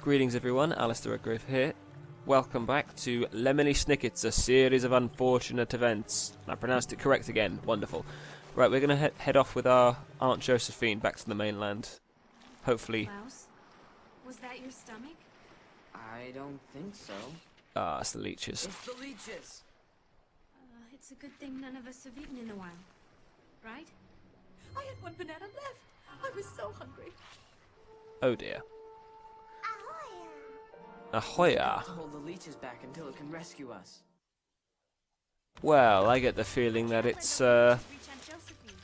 Greetings everyone, Alistair Redgrave here. Welcome back to Lemony Snicket's A Series of Unfortunate Events. I pronounced it correct again, wonderful. Right, we're going to head off with our Aunt Josephine back to the mainland. Hopefully... Klaus, was that your stomach? I don't think so. Ah, it's the leeches. It's the leeches! It's a good thing none of us have eaten in a while. Right? I had one banana left. I was so hungry. Oh dear. Ahoya! To hold the leeches back until it can rescue us. Well, I get the feeling that it's, Reach Aunt Josephine.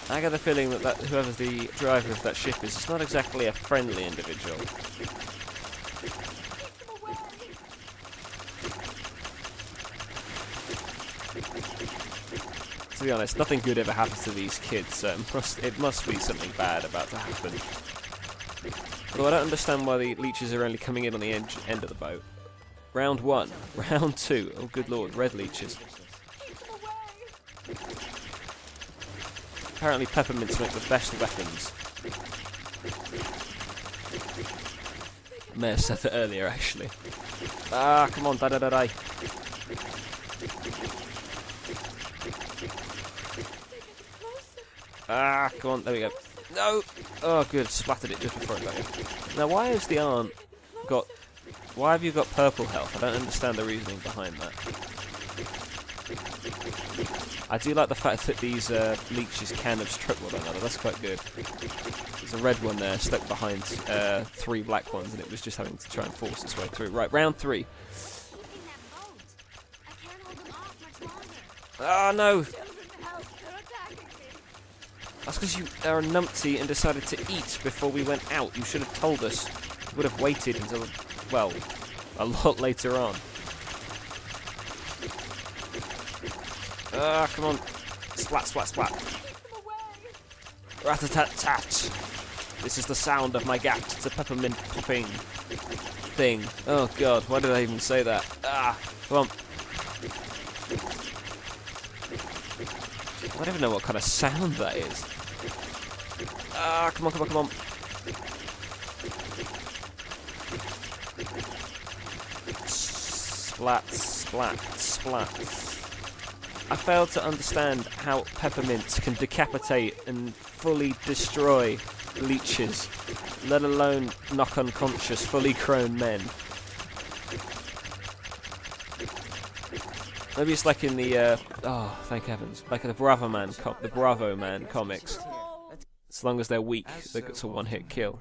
I get the feeling that whoever the driver of that ship is not exactly a friendly individual. To be honest, nothing good ever happens to these kids, so it must be something bad about to happen. Although I don't understand why the leeches are only coming in on the end of the boat. Round 1. Round 2. Oh good lord, red leeches. Apparently peppermints make the best weapons. I may have said that earlier, actually. Ah, come on, da-da-da-da. Ah, come on, there we go. No! Oh, good, splattered it just before it got in. Now, why has the aunt got... Why have you got purple health? I don't understand the reasoning behind that. I do like the fact that these leeches can obstruct one another, that's quite good. There's a red one there stuck behind 3 black ones, and it was just having to try and force its way through. Right, round 3. Ah, no! That's because you are a numpty and decided to eat before we went out. You should have told us. You would have waited until, well, a lot later on. Ah, come on. Splat, splat, splat. Rat-a-tat-tat. This is the sound of my gat. It's a peppermint popping thing. Oh god, why did I even say that? Ah, come on. I don't even know what kind of sound that is. Ah, come on, come on, come on. Splat, splat, splat. I failed to understand how peppermints can decapitate and fully destroy leeches, let alone knock unconscious fully grown men. Maybe it's like in the, oh, thank heavens, like the Bravo Man comics. As long as they're weak, it's a one-hit kill.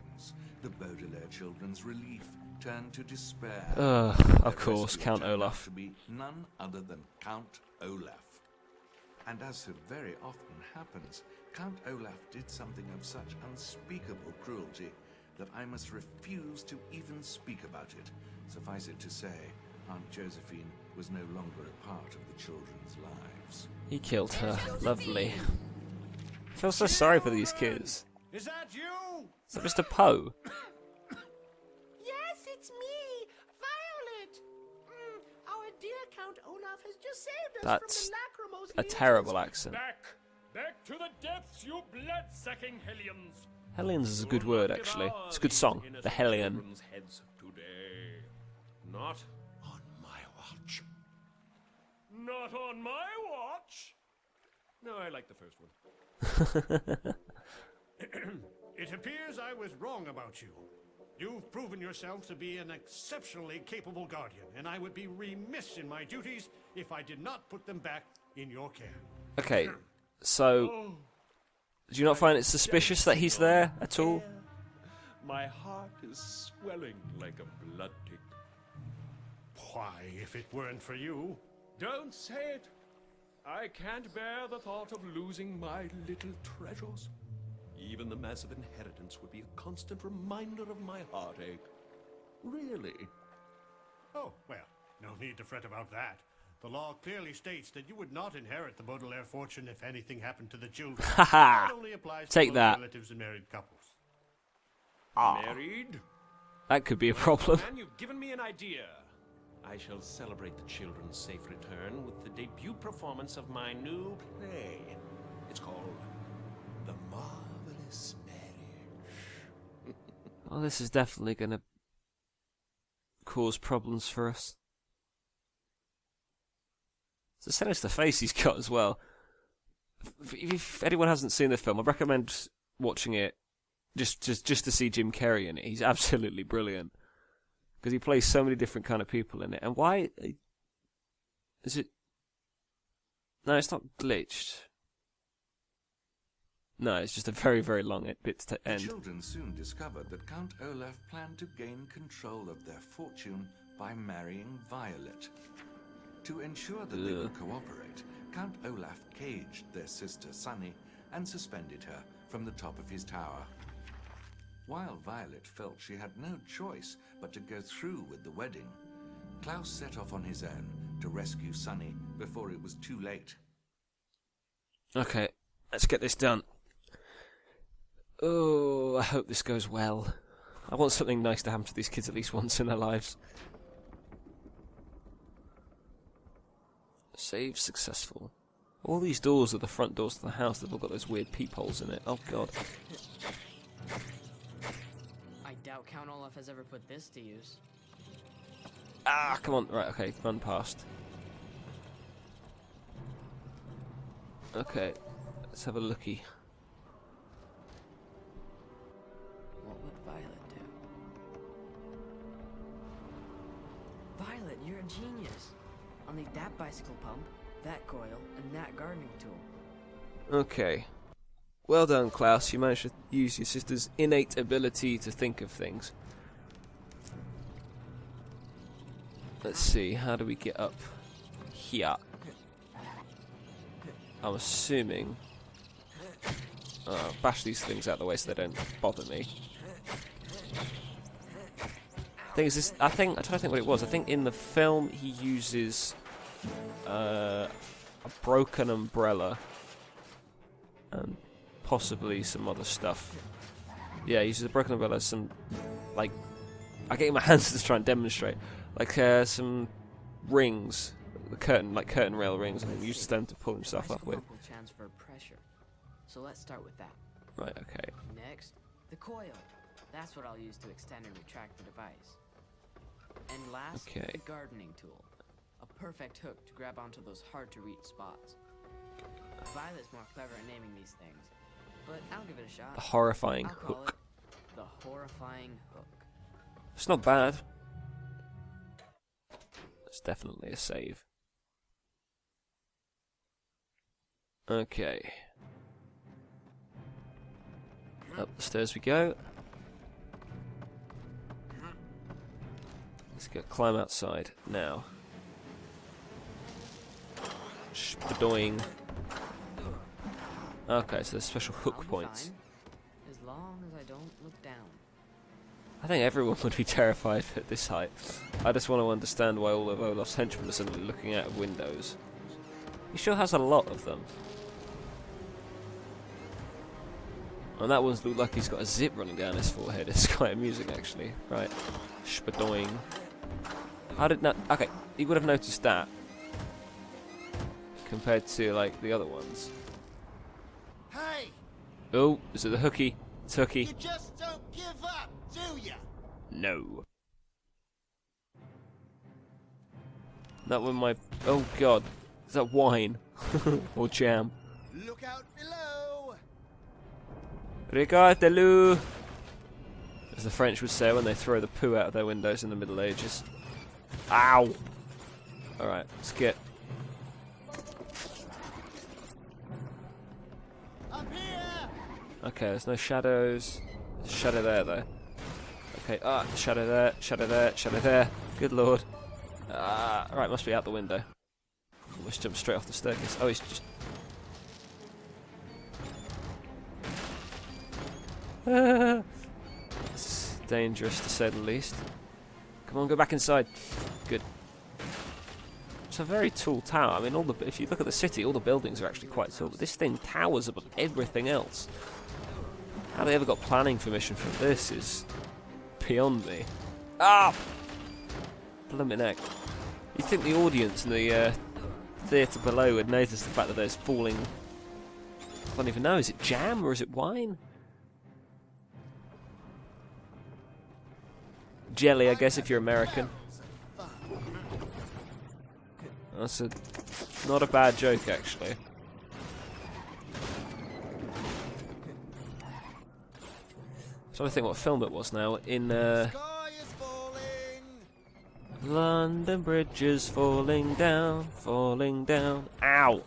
The Baudelaire children's relief turned to despair. Of course, Count Olaf. To be none other than Count Olaf. And as so very often happens, Count Olaf did something of such unspeakable cruelty that I must refuse to even speak about it. Suffice it to say, Aunt Josephine was no longer a part of the children's lives. He killed her. Lovely. I feel so sorry for these kids. Is that you? Is that Mr. Poe? Yes, it's me, Violet. Our dear Count Olaf has just saved us That's from the lachrymose a leeches. terrible accent. Back to the depths, you blood-sucking hellions. Hellions is a good word, actually. It's a good song. The Hellion. Today. Not On my watch. Not on my watch. No, I like the first one. It appears I was wrong about you. You've proven yourself to be an exceptionally capable guardian, and I would be remiss in my duties if I did not put them back in your care. Okay, so... Do you not find it suspicious that he's there at all? My heart is swelling like a blood tick. Why, if it weren't for you... Don't say it. I can't bear the thought of losing my little treasures. Even the massive inheritance would be a constant reminder of my heartache. Really? Oh, well, no need to fret about that. The law clearly states that you would not inherit the Baudelaire fortune if anything happened to the children. Haha! That only applies to Take close that. relatives and married couples. Ah, Married? that could be a problem. Man, you've given me an idea. I shall celebrate the children's safe return with the debut performance of my new play. It's called The Marvelous Man. Well, this is definitely going to cause problems for us. It's a sinister face he's got as well. If anyone hasn't seen the film, I recommend watching it just to see Jim Carrey in it. He's absolutely brilliant. Because he plays so many different kind of people in it. And why... Is it... No, it's not glitched. No, it's just a very, very long bit to The end. children soon discovered that Count Olaf planned to gain control of their fortune by marrying Violet. To ensure that they would cooperate, Count Olaf caged their sister Sunny and suspended her from the top of his tower. While Violet felt she had no choice but to go through with the wedding, Klaus set off on his own to rescue Sunny before it was too late. Okay, let's get this done. Oh, I hope this goes well. I want something nice to happen to these kids at least once in their lives. Save successful. All these doors are the front doors to the house. They've all got those weird peepholes in it. Oh god. I doubt Count Olaf has ever put this to use. Ah, come on. Right, okay, run past. Okay, let's have a looky. What would Violet do? Violet, you're a genius. I'll need that bicycle pump, that coil, and that gardening tool. Okay. Well done, Klaus. You managed to use your sister's innate ability to think of things. Let's see, how do we get up here? I'm assuming... bash these things out of the way so they don't bother me. I'm trying to think what it was. I think in the film he uses a broken umbrella and possibly some other stuff. Yeah, he uses a broken umbrella, some, like, I get in my hands to try and demonstrate, like some rings, the curtain rail rings, and he uses them to pull himself up with. Will transfer pressure, so let's start with that. Right, okay. Next, the coil. That's what I'll use to extend and retract the device. And last, Okay. the gardening tool. A perfect hook to grab onto those hard-to-reach spots. Violet's more clever at naming these things, but I'll give it a shot. The horrifying I'll call hook. it the horrifying hook. It's not bad. It's definitely a save. Okay. Up the stairs we go. Let's go climb outside now. Spadoing. Okay, so there's special hook I'll be points. fine, as long as I don't look down. I think everyone would be terrified at this height. I just want to understand why all of Olaf's henchmen are suddenly looking out of windows. He sure has a lot of them. And that one's looked like he's got a zip running down his forehead. It's quite amusing, actually. Right. Spadoing. I didn't know. Okay, he would have noticed that. Compared to, like, the other ones. Hey, Oh, is it the hooky? It's hooky. you just don't give up, do ya? No. That one my... Oh, God. Is that wine? Or jam? Look out below. Regardez-le! As the French would say when they throw the poo out of their windows in the Middle Ages. Ow! Alright, let's get... Up here. Okay, there's no shadows. There's a shadow there, though. Okay, shadow there, shadow there, shadow there. Good lord. Right, must be out the window. Almost jumped straight off the staircase. Oh, he's just... It's dangerous, to say the least. Come on, go back inside. Good. It's a very tall tower. I mean, if you look at the city, all the buildings are actually quite tall. But this thing towers above everything else. How they ever got planning permission for this is beyond me. Ah! Blimmin' heck. You'd think the audience in the theatre below would notice the fact that there's falling... I don't even know, is it jam or is it wine? jelly, I guess, if you're American. That's not a bad joke, actually. So I think what film it was now. In London Bridge is falling down, falling down. Ow!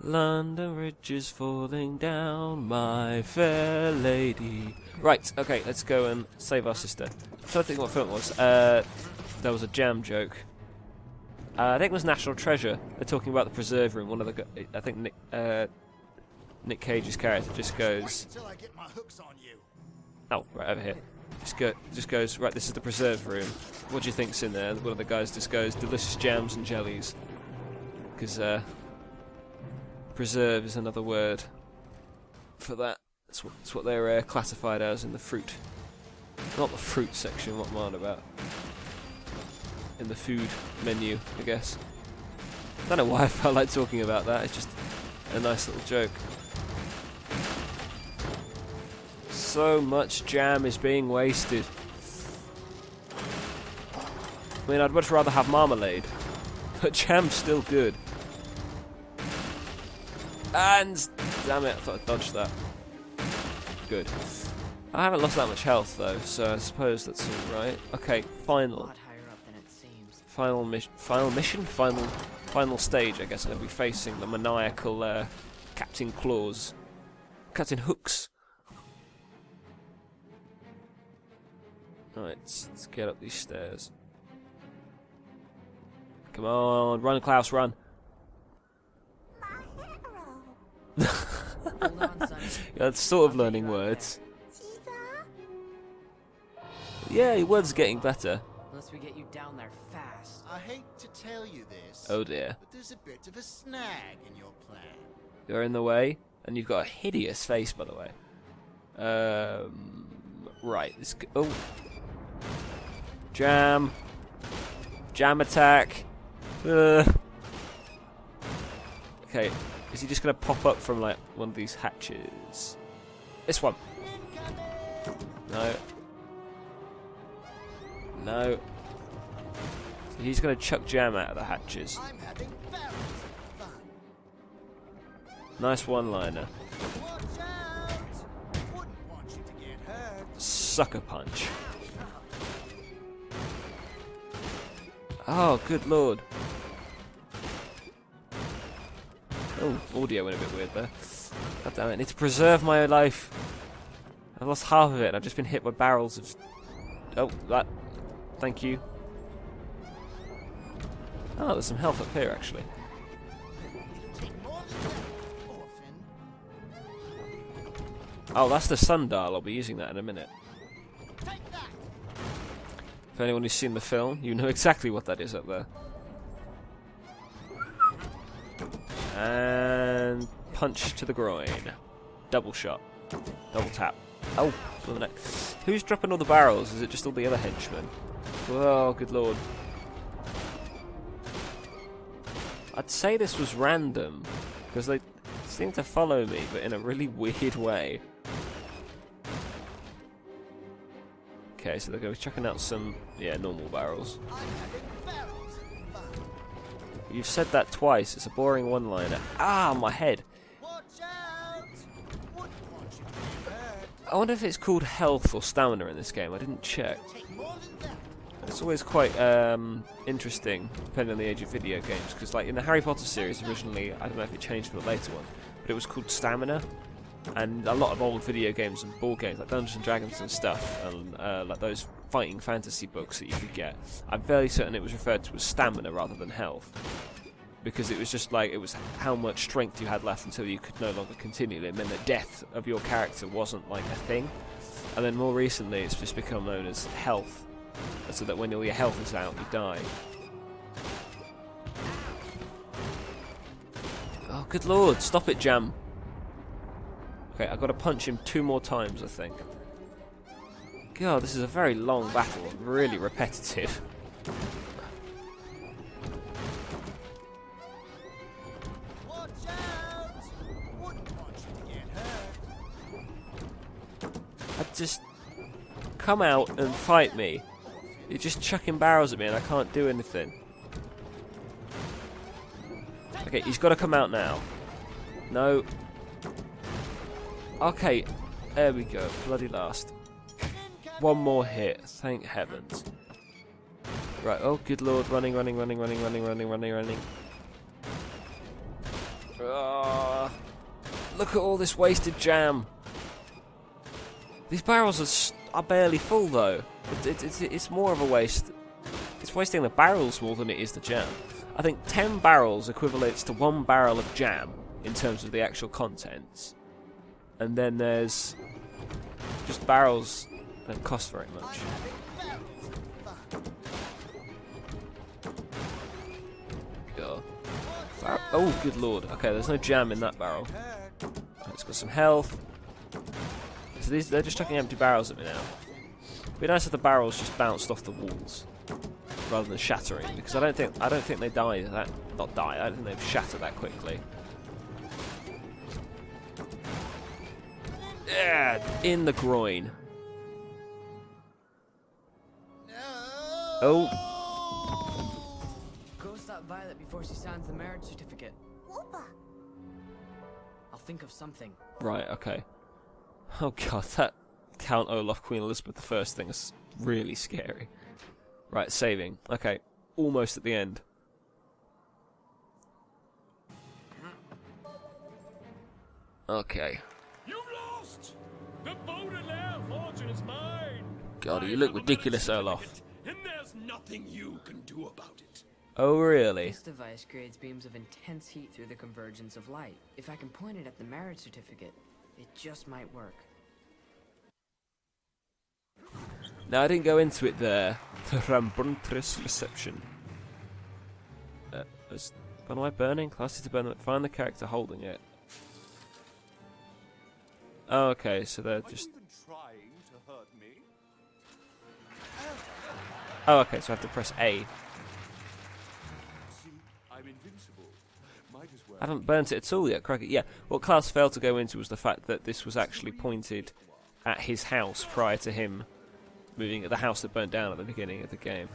London Bridge is falling down, my fair lady. Right, okay, let's go and save our sister. So I think what film it was. There was a jam joke. I think it was National Treasure. They're talking about the preserve room. One of the, I think Nick Cage's character just goes. Oh, right over here. Just goes. Right, this is the preserve room. What do you think's in there? One of the guys just goes, delicious jams and jellies. Because preserve is another word for that. That's what they're classified as in the fruit. Not the fruit section. What am I on about? In the food menu, I guess. I don't know why I felt like talking about that. It's just a nice little joke. So much jam is being wasted. I mean, I'd much rather have marmalade, but jam's still good. And damn it, I thought I dodged that. Good. I haven't lost that much health though, so I suppose that's all right. Okay, final stage. I guess I'm going to be facing the maniacal Captain Claws, Captain Hooks. Right, let's get up these stairs. Come on, run, Klaus, run. Hold on, son. That's sort of learning words. Yeah, your words are getting better. Unless we get you down there fast. I hate to tell you this, Oh dear. but there's a bit of a snag in your plan. You're in the way, and you've got a hideous face, by the way. Right, oh. Jam. Jam attack. Okay, is he just going to pop up from, like, one of these hatches? This one. No. No. So he's going to chuck jam out of the hatches. I'm having barrels of fun. Nice one-liner. Watch out! Wouldn't want you to get hurt. Sucker punch. Oh, good lord. Oh, audio went a bit weird there. God damn it, I need to preserve my life. I've lost half of it and I've just been hit by barrels of... Oh, that... Thank you. Oh, there's some health up here, actually. Take more than that, orphan. Oh, that's the sundial. I'll be using that in a minute. Take that! For anyone who's seen the film, you know exactly what that is up there. And punch to the groin. Double shot. Double tap. Oh, who's dropping all the barrels? Is it just all the other henchmen? Oh, good lord. I'd say this was random, because they seem to follow me, but in a really weird way. Okay, so they're going to be chucking out some, normal barrels. I'm having barrels of fun. You've said that twice. It's a boring one-liner. Ah, my head. Watch out! Wouldn't want you to get hurt. I wonder if it's called health or stamina in this game. I didn't check. Take more than that. It's always quite interesting, depending on the age of video games, because like in the Harry Potter series originally, I don't know if it changed for the later ones, but it was called stamina, and a lot of old video games and board games, like Dungeons and Dragons and stuff, and like those fighting fantasy books that you could get, I'm fairly certain it was referred to as stamina rather than health, because it was just like, it was how much strength you had left until you could no longer continue, and then the death of your character wasn't like a thing, and then more recently it's just become known as health, so that when all your health is out, you die. Oh, good lord, stop it, Jam. Okay, I've got to punch him 2 more times, I think. God, this is a very long battle, really repetitive. Watch out! Wouldn't want you to get hurt. I just come out and fight me. You're just chucking barrels at me and I can't do anything. Okay, he's got to come out now. No. Okay, there we go. Bloody last. One more hit. Thank heavens. Right, oh good lord. Running. Look at all this wasted jam. These barrels are barely full though. It's more of a waste. It's wasting the barrels more than it is the jam. I think 10 barrels equivalates to 1 barrel of jam in terms of the actual contents. And then there's just barrels that don't cost very much. Oh, good lord. Okay, there's no jam in that barrel. It's got some health. So they're just chucking empty barrels at me now. It'd be nice if the barrels just bounced off the walls rather than shattering, because I don't think they die that I don't think they've shattered that quickly. Yeah, in the groin. Oh. Go stop Violet before she signs the marriage certificate. I'll think of something. Right, okay. Oh god, that Count Olaf, Queen Elizabeth I thing is really scary. Right, saving. Okay, almost at the end. Okay. You've lost! The Baudelaire fortune is mine! God, you look ridiculous, Olaf. And there's nothing you can do about it. Oh, really? This device creates beams of intense heat through the convergence of light. If I can point it at the marriage certificate, it just might work. Now, I didn't go into it there. The Rambunctious reception. Am I burning? Class to burn. Find the character holding it. Oh, okay, so they're just... Oh, okay, so I have to press A. I haven't burnt it at all yet, crikey. Yeah, what Klaus failed to go into was the fact that this was actually pointed at his house prior to him moving at the house that burnt down at the beginning of the game.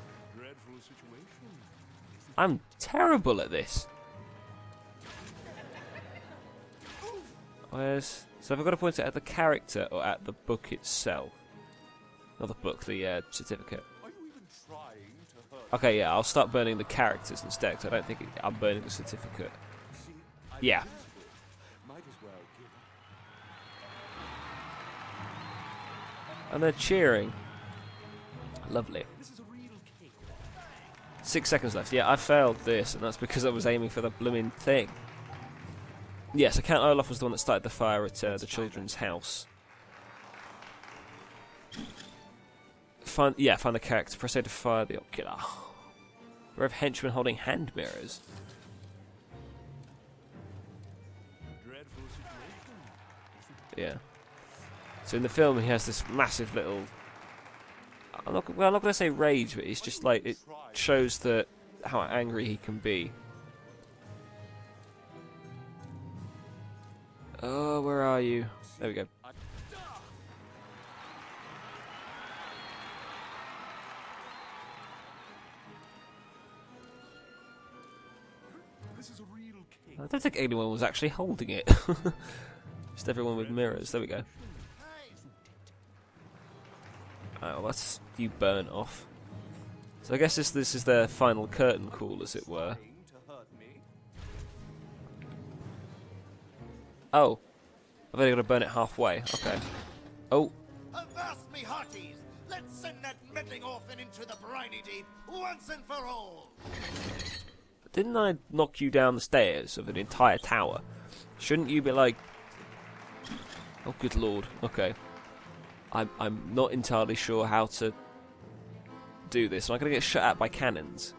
I'm terrible at this. So have I got to point it at the character or at the book itself? Not the book, the certificate. Okay, yeah, I'll start burning the characters instead, because I don't think I'm burning the certificate. Yeah. And they're cheering. Lovely. 6 seconds left. Yeah, I failed this, and that's because I was aiming for the blooming thing. Yes, Count Olaf was the one that started the fire at the children's house. Find the character. Press A to fire the ocular. We have henchmen holding hand mirrors. Yeah. So in the film, he has this massive little. I'm not going to say rage, but it's just like it shows that how angry he can be. Oh, where are you? There we go. I don't think anyone was actually holding it. Just everyone with mirrors. There we go. Oh, that's you burnt off. So I guess this is their final curtain call, as it were. Oh, I've only got to burn it halfway. Okay. Oh. Avast me hearties! Let's send that meddling orphan into the briny deep once and for all! Didn't I knock you down the stairs of an entire tower? Shouldn't you be like... Oh, good lord. Okay. I'm not entirely sure how to do this. Am I going to get shot at by cannons?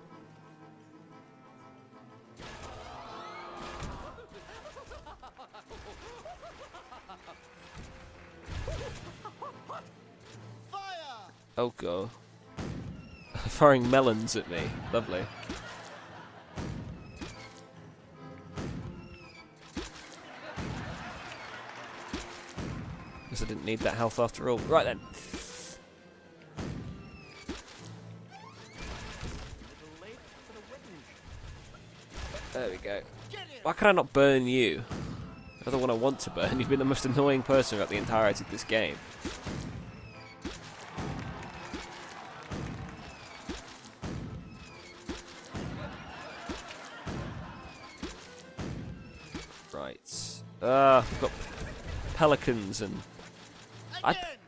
Oh god. Firing melons at me. Lovely. Guess I didn't need that health after all. Right then. There we go. Get him! Why can I not burn you? You're the one I want to burn. You've been the most annoying person throughout the entirety of this game. Right. We've got pelicans and...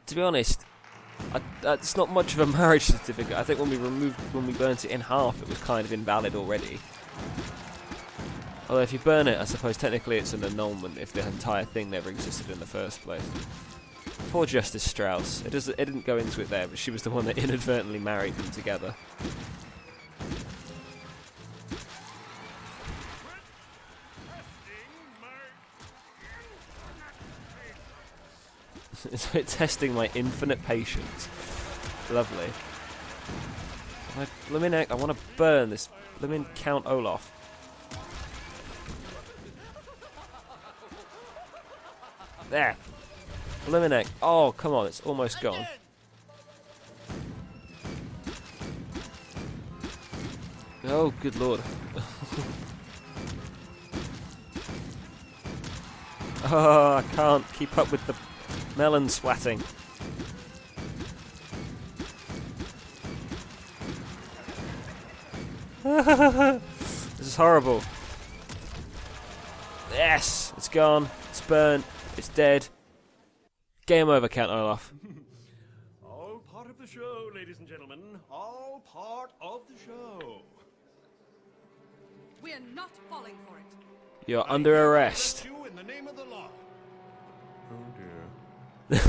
to be honest, it's not much of a marriage certificate. I think when we burnt it in half, it was kind of invalid already. Although if you burn it, I suppose technically it's an annulment if the entire thing never existed in the first place. Poor Justice Strauss. It didn't go into it there, but she was the one that inadvertently married them together. It's like testing my infinite patience. Lovely. I want to burn this blimmin' Count Olaf. There. Blimmin' oh, come on, it's almost gone. Oh, good lord. Oh, I can't keep up with the melon swatting. This is horrible. Yes, it's gone. It's burnt. It's dead. Game over, Count Olaf. All part of the show, ladies and gentlemen. All part of the show. We're not falling for it. You're under arrest. You in the name of the law. Oh dear.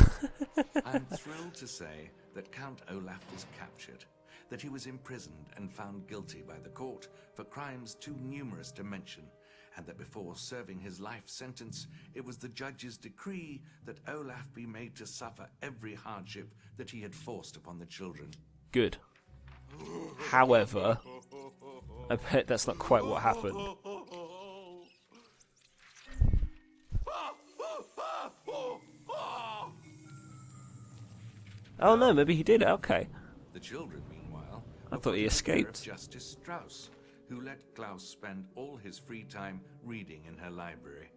I'm thrilled to say that Count Olaf was captured, that he was imprisoned and found guilty by the court for crimes too numerous to mention, and that before serving his life sentence, it was the judge's decree that Olaf be made to suffer every hardship that he had forced upon the children. Good. However, I bet that's not quite what happened. Oh no, maybe he did. Okay. The children, meanwhile, I thought he were escaped. Justice Strauss, who let Klaus spend all his free time reading in her library.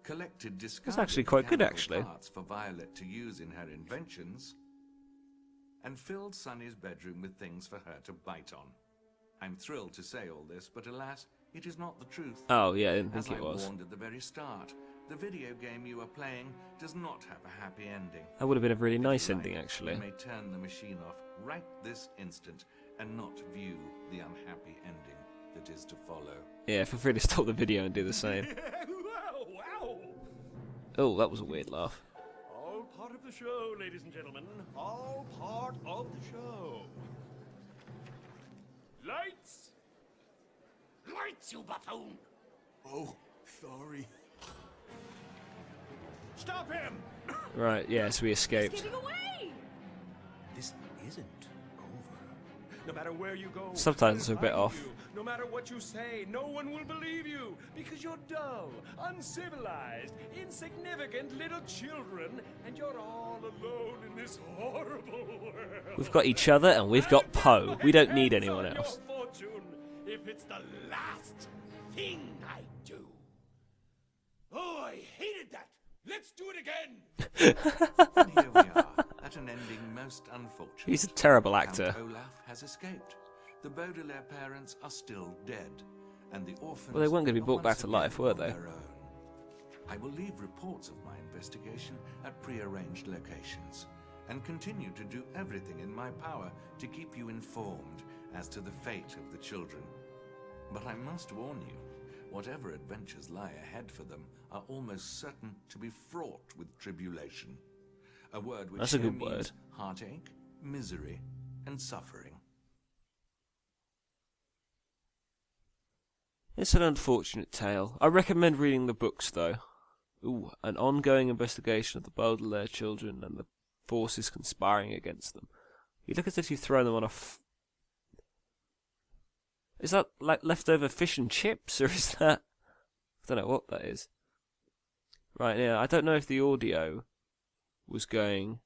Collected discarded actually quite good, mechanical actually. parts for Violet to use in her inventions, and filled Sunny's bedroom with things for her to bite on. I'm thrilled to say all this, but alas, it is not the truth. Oh yeah, I didn't As think it I was. warned at the very start, the video game you are playing does not have a happy ending. That would have been a really nice Right, ending, actually. You may turn the machine off right this instant and not view the unhappy ending that is to follow. Yeah, feel free to stop the video and do the same. Wow, wow. Oh, that was a weird laugh. All part of the show, ladies and gentlemen. All part of the show. Lights! Lights, you buffoon! Oh, sorry. Stop him! Right, yes, we escaped. Getting away! This isn't over. No matter where you go, Subtitles are a bit I'll off. find you. No matter what you say, no one will believe you because you're dull, uncivilized, insignificant little children, and you're all alone in this horrible world. We've got each other and we've got Poe. We don't need Hands anyone on else. Your fortune, if it's the last thing I do. Oh, I hated that. Let's do it again. And here we are, at an ending most unfortunate. He's a terrible actor. Count Olaf has escaped. The Baudelaire parents are still dead, and the orphans... Well, they weren't going to be are brought back once to again life, were on they? their own. I will leave reports of my investigation at pre-arranged locations, and continue to do everything in my power to keep you informed as to the fate of the children. But I must warn you, whatever adventures lie ahead for them are almost certain to be fraught with tribulation. A word which That's a here good means word. heartache, misery, and suffering. It's an unfortunate tale. I recommend reading the books, though. Ooh, an ongoing investigation of the Baudelaire children and the forces conspiring against them. You look as if you've thrown them on a Is that like leftover fish and chips, or is that... I don't know what that is. Right, yeah, I don't know if the audio was going...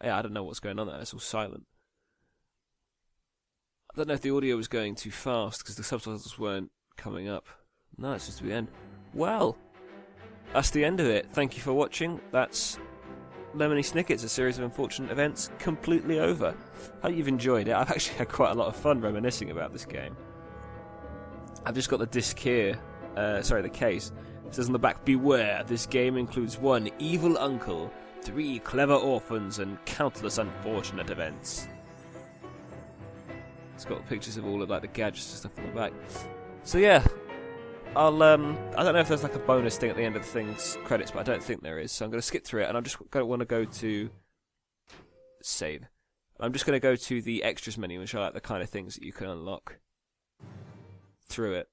Yeah, I don't know what's going on there. It's all silent. don't know if the audio was going too fast because the subtitles weren't coming up. No, it's just the end. Well, that's the end of it. Thank you for watching. That's Lemony Snicket's A Series of Unfortunate Events completely over. Hope you've enjoyed it. I've actually had quite a lot of fun reminiscing about this game. I've just got the disc here. The case. It says on the back, beware, this game includes 1 evil uncle, 3 clever orphans, and countless unfortunate events. It's got pictures of all of like the gadgets and stuff on the back. So yeah, I don't know if there's like a bonus thing at the end of the thing's credits, but I don't think there is. So I'm going to skip through it, and I'm just going to want to go to save. I'm just going to go to the extras menu and show like the kind of things that you can unlock through it.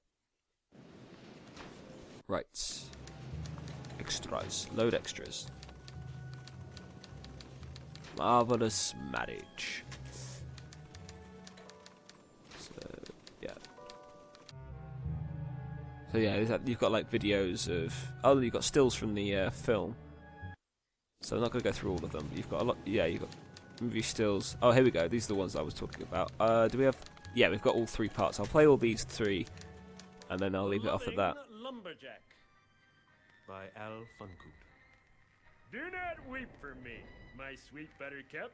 Right. Extras. Load extras. Marvelous marriage. So yeah, you've got like videos of... Oh, you've got stills from the film. So I'm not going to go through all of them. You've got a lot... Yeah, you've got movie stills. Oh, here we go. These are the ones I was talking about. Do we have... Yeah, we've got all 3 parts. I'll play all these 3, and then I'll leave it off at that. Lumberjack by Al Funkoot. Do not weep for me, my sweet buttercup.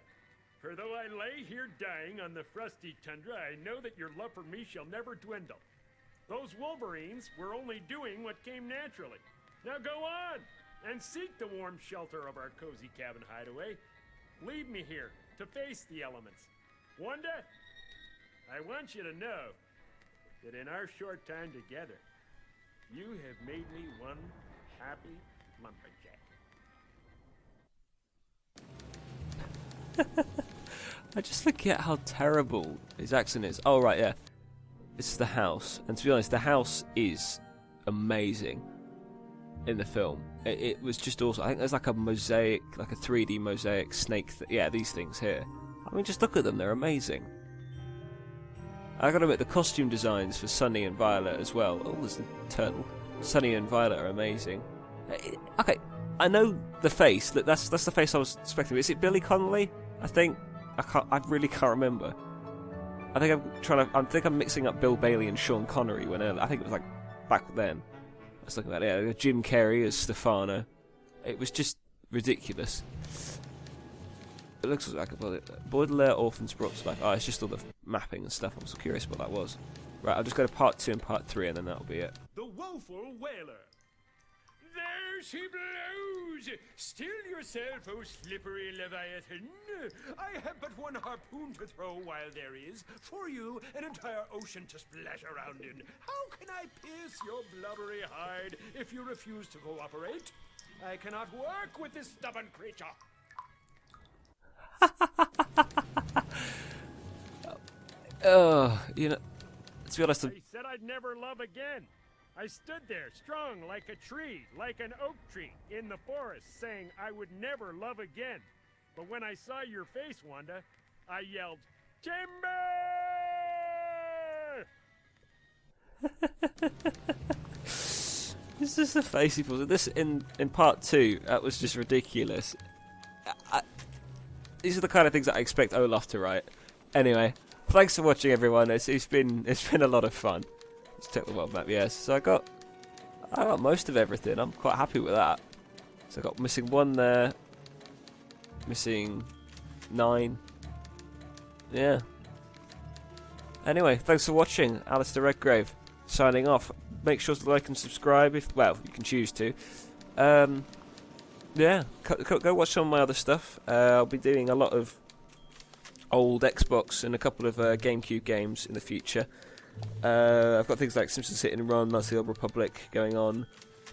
For though I lay here dying on the frosty tundra, I know that your love for me shall never dwindle. Those wolverines were only doing what came naturally. Now go on and seek the warm shelter of our cozy cabin hideaway. Leave me here to face the elements. Wanda, I want you to know that in our short time together, you have made me one happy lumberjack. I just forget how terrible his accent is. Oh, right, yeah. This is the house. And to be honest, the house is amazing in the film. It was just awesome. I think there's like a mosaic, like a 3D mosaic snake. Yeah, these things here. I mean, just look at them. They're amazing. I gotta admit, the costume designs for Sunny and Violet as well. Oh, there's the turtle. Sunny and Violet are amazing. Okay, I know the face. That's the face I was expecting. Is it Billy Connolly? I think. I really can't remember. I think I'm mixing up Bill Bailey and Sean Connery I think it was like back then. Let's look at that. Yeah, Jim Carrey as Stefano. It was just ridiculous. It looks like a Baudelaire Orphans brought to life. Oh, it's just all the mapping and stuff. I was curious what that was. Right, I'll just go to part 2 and part 3, and then that'll be it. The Woeful Whaler. There she blows! Still yourself, O slippery Leviathan. I have but one harpoon to throw while there is, for you, an entire ocean to splash around in. How can I pierce your blubbery hide if you refuse to cooperate? I cannot work with this stubborn creature. Oh, you know, to be honest, I said I'd never love again. I stood there, strong like a tree, like an oak tree, in the forest, saying I would never love again. But when I saw your face, Wanda, I yelled, Timber! This is the face he pulls. This in part 2, that was just ridiculous. These are the kind of things that I expect Olaf to write. Anyway, thanks for watching, everyone. It's been a lot of fun. Let's check the world map. Yes, so I got most of everything. I'm quite happy with that. So I got missing 1 there, missing 9. Yeah. Anyway, thanks for watching. Alistair Redgrave signing off. Make sure to like and subscribe if you can choose to. Yeah, go watch some of my other stuff. I'll be doing a lot of old Xbox and a couple of GameCube games in the future. I've got things like Simpsons Hit and Run, Knights of the Old Republic going on,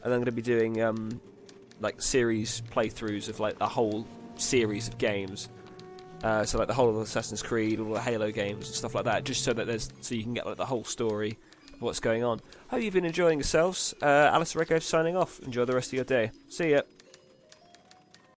and I'm going to be doing like series playthroughs of like a whole series of games. So like the whole of Assassin's Creed, all the Halo games and stuff like that, just so that you can get like the whole story of what's going on. Hope you've been enjoying yourselves. Alistair Redgrave signing off. Enjoy the rest of your day. See ya.